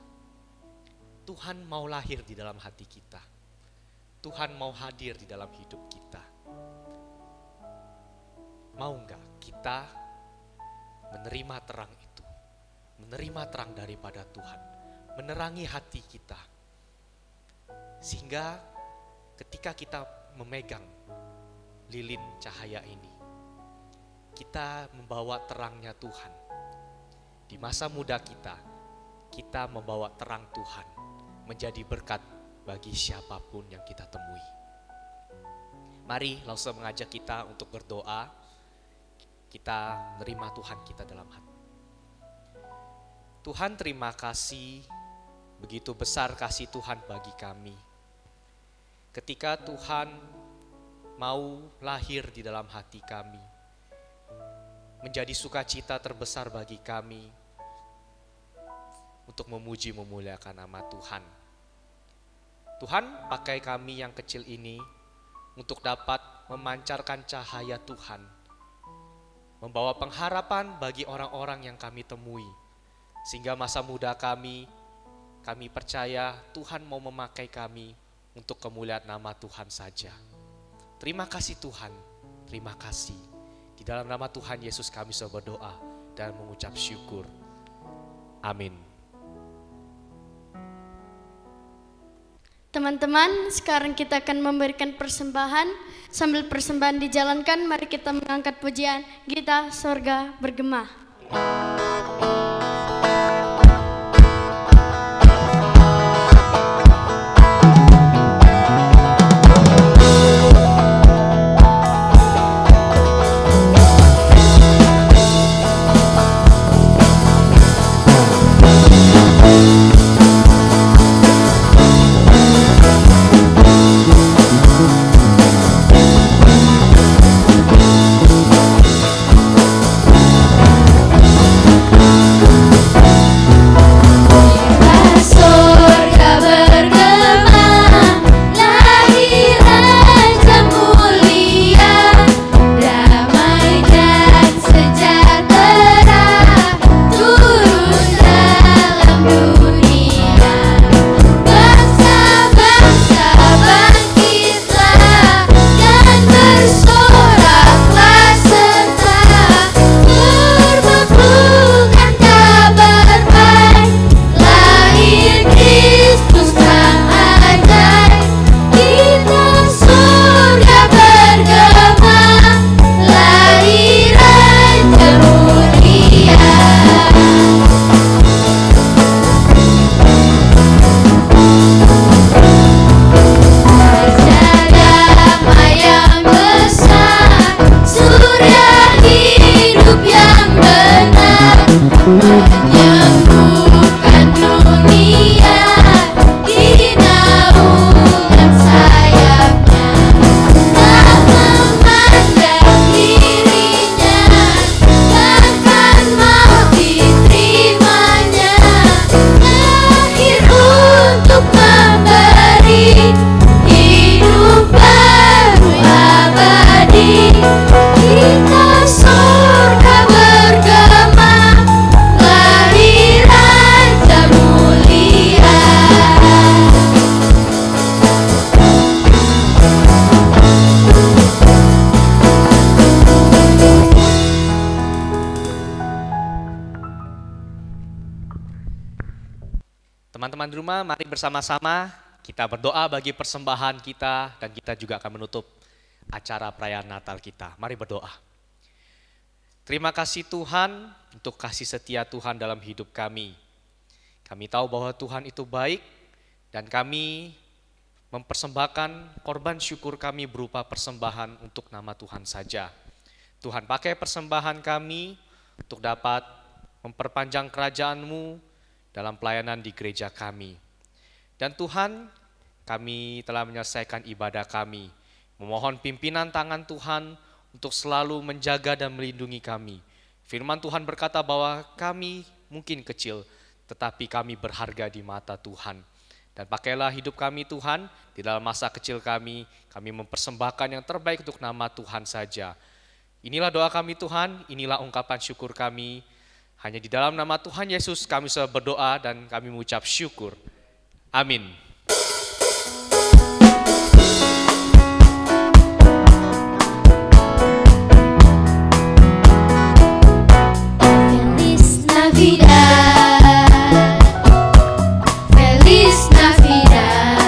Tuhan mau lahir di dalam hati kita. Tuhan mau hadir di dalam hidup kita. Mau enggak kita menerima terang itu? Menerima terang daripada Tuhan. Menerangi hati kita. Sehingga ketika kita memegang lilin cahaya ini, kita membawa terangnya Tuhan. Di masa muda kita membawa terang Tuhan menjadi berkat bagi siapapun yang kita temui. Mari langsung mengajak kita untuk berdoa, kita menerima Tuhan kita dalam hati. Tuhan, terima kasih, begitu besar kasih Tuhan bagi kami. Ketika Tuhan mau lahir di dalam hati kami, menjadi sukacita terbesar bagi kami untuk memuji memuliakan nama Tuhan. Tuhan, pakai kami yang kecil ini untuk dapat memancarkan cahaya Tuhan, membawa pengharapan bagi orang-orang yang kami temui. Sehingga masa muda kami percaya Tuhan mau memakai kami untuk kemuliaan nama Tuhan saja. Terima kasih Tuhan, terima kasih. Di dalam nama Tuhan Yesus kami sudah berdoa dan mengucap syukur. Amin. Teman-teman, sekarang kita akan memberikan persembahan. Sambil persembahan dijalankan, mari kita mengangkat pujian Kita Sorga Bergema. Teman-teman di rumah, mari bersama-sama kita berdoa bagi persembahan kita dan kita juga akan menutup acara perayaan Natal kita. Mari berdoa. Terima kasih Tuhan untuk kasih setia Tuhan dalam hidup kami. Kami tahu bahwa Tuhan itu baik dan kami mempersembahkan korban syukur kami berupa persembahan untuk nama Tuhan saja. Tuhan, pakai persembahan kami untuk dapat memperpanjang kerajaan-Mu dalam pelayanan di gereja kami. Dan Tuhan, kami telah menyelesaikan ibadah kami. Memohon pimpinan tangan Tuhan untuk selalu menjaga dan melindungi kami. Firman Tuhan berkata bahwa kami mungkin kecil, tetapi kami berharga di mata Tuhan. Dan pakailah hidup kami Tuhan, di dalam masa kecil kami mempersembahkan yang terbaik untuk nama Tuhan saja. Inilah doa kami Tuhan, inilah ungkapan syukur kami. Hanya di dalam nama Tuhan Yesus kami sudah berdoa dan kami mengucap syukur. Amin. Feliz Navidad, Feliz Navidad.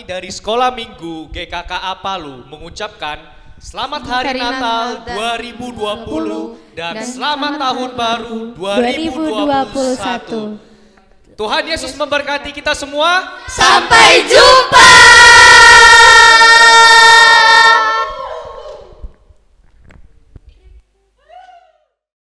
dari Sekolah Minggu GKKA Palu mengucapkan Selamat Hari Natal 2020 dan Selamat Tahun Baru 2021. Tuhan Yesus memberkati kita semua. Sampai jumpa.